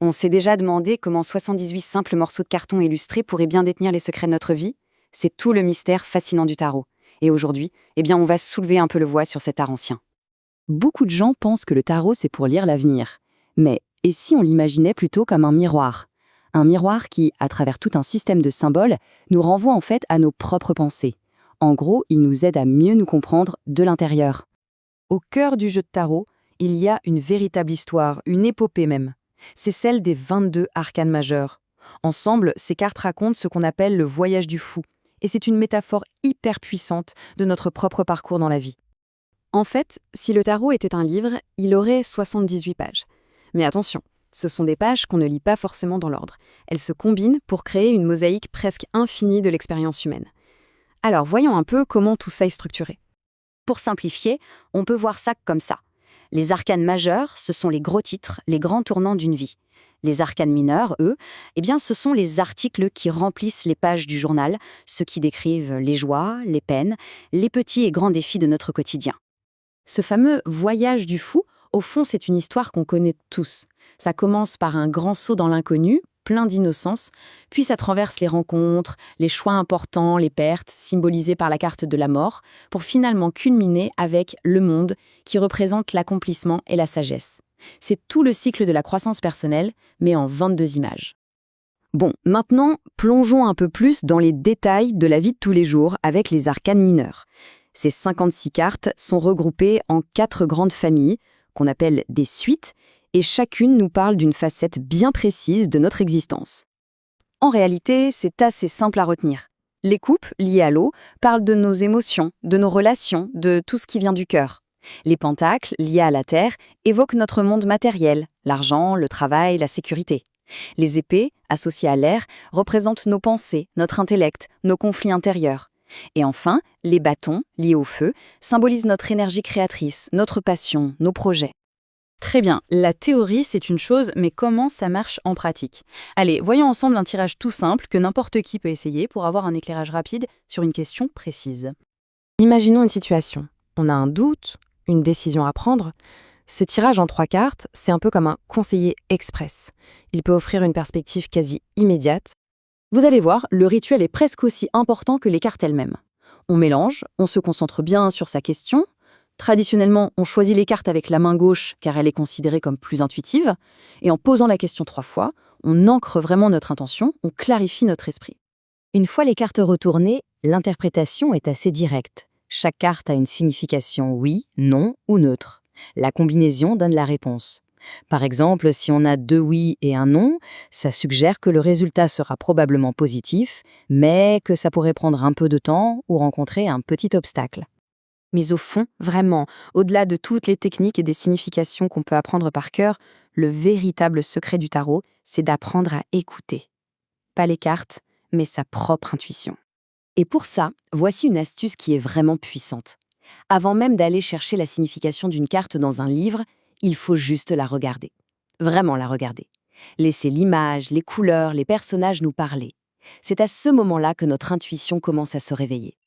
On s'est déjà demandé comment 78 simples morceaux de carton illustrés pourraient bien détenir les secrets de notre vie. C'est tout le mystère fascinant du tarot. Et aujourd'hui, on va soulever un peu le voile sur cet art ancien. Beaucoup de gens pensent que le tarot, c'est pour lire l'avenir. Mais et si on l'imaginait plutôt comme un miroir? Un miroir qui, à travers tout un système de symboles, nous renvoie en fait à nos propres pensées. En gros, il nous aide à mieux nous comprendre de l'intérieur. Au cœur du jeu de tarot, il y a une véritable histoire, une épopée même. C'est celle des 22 arcanes majeures. Ensemble, ces cartes racontent ce qu'on appelle le voyage du fou. Et c'est une métaphore hyper puissante de notre propre parcours dans la vie. En fait, si le tarot était un livre, il aurait 78 pages. Mais attention, ce sont des pages qu'on ne lit pas forcément dans l'ordre. Elles se combinent pour créer une mosaïque presque infinie de l'expérience humaine. Alors, voyons un peu comment tout ça est structuré. Pour simplifier, on peut voir ça comme ça. Les arcanes majeures, ce sont les gros titres, les grands tournants d'une vie. Les arcanes mineurs, eux, ce sont les articles qui remplissent les pages du journal, ceux qui décrivent les joies, les peines, les petits et grands défis de notre quotidien. Ce fameux voyage du fou, au fond, c'est une histoire qu'on connaît tous. Ça commence par un grand saut dans l'inconnu, plein d'innocence, puis ça traverse les rencontres, les choix importants, les pertes, symbolisées par la carte de la mort, pour finalement culminer avec le monde, qui représente l'accomplissement et la sagesse. C'est tout le cycle de la croissance personnelle, mais en 22 images. Bon, maintenant, plongeons un peu plus dans les détails de la vie de tous les jours avec les arcanes mineures. Ces 56 cartes sont regroupées en 4 grandes familles, qu'on appelle des suites, et chacune nous parle d'une facette bien précise de notre existence. En réalité, c'est assez simple à retenir. Les coupes, liées à l'eau, parlent de nos émotions, de nos relations, de tout ce qui vient du cœur. Les pentacles, liés à la terre, évoquent notre monde matériel, l'argent, le travail, la sécurité. Les épées, associées à l'air, représentent nos pensées, notre intellect, nos conflits intérieurs. Et enfin, les bâtons, liés au feu, symbolisent notre énergie créatrice, notre passion, nos projets. Très bien, la théorie c'est une chose, mais comment ça marche en pratique? Allez, voyons ensemble un tirage tout simple que n'importe qui peut essayer pour avoir un éclairage rapide sur une question précise. Imaginons une situation. On a un doute, une décision à prendre. Ce tirage en 3 cartes, c'est un peu comme un conseiller express. Il peut offrir une perspective quasi immédiate. Vous allez voir, le rituel est presque aussi important que les cartes elles-mêmes. On mélange, on se concentre bien sur sa question. Traditionnellement, on choisit les cartes avec la main gauche car elle est considérée comme plus intuitive. Et en posant la question 3 fois, on ancre vraiment notre intention, on clarifie notre esprit. Une fois les cartes retournées, l'interprétation est assez directe. Chaque carte a une signification oui, non ou neutre. La combinaison donne la réponse. Par exemple, si on a 2 oui et un non, ça suggère que le résultat sera probablement positif, mais que ça pourrait prendre un peu de temps ou rencontrer un petit obstacle. Mais au fond, vraiment, au-delà de toutes les techniques et des significations qu'on peut apprendre par cœur, le véritable secret du tarot, c'est d'apprendre à écouter. Pas les cartes, mais sa propre intuition. Et pour ça, voici une astuce qui est vraiment puissante. Avant même d'aller chercher la signification d'une carte dans un livre, il faut juste la regarder. Vraiment la regarder. Laisser l'image, les couleurs, les personnages nous parler. C'est à ce moment-là que notre intuition commence à se réveiller.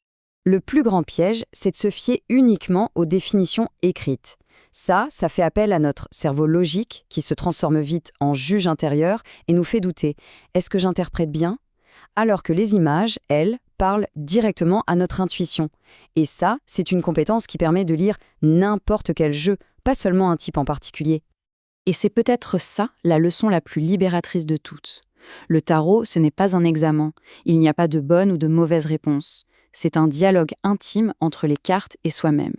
Le plus grand piège, c'est de se fier uniquement aux définitions écrites. Ça fait appel à notre cerveau logique qui se transforme vite en juge intérieur et nous fait douter. Est-ce que j'interprète bien? Alors que les images, elles, parlent directement à notre intuition. Et ça, c'est une compétence qui permet de lire n'importe quel jeu, pas seulement un type en particulier. Et c'est peut-être ça la leçon la plus libératrice de toutes. Le tarot, ce n'est pas un examen. Il n'y a pas de bonne ou de mauvaise réponse. C'est un dialogue intime entre les cartes et soi-même.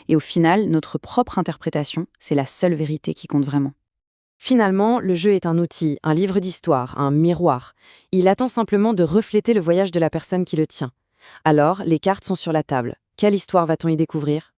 Et au final, notre propre interprétation, c'est la seule vérité qui compte vraiment. Finalement, le jeu est un outil, un livre d'histoire, un miroir. Il attend simplement de refléter le voyage de la personne qui le tient. Alors, les cartes sont sur la table. Quelle histoire va-t-on y découvrir ?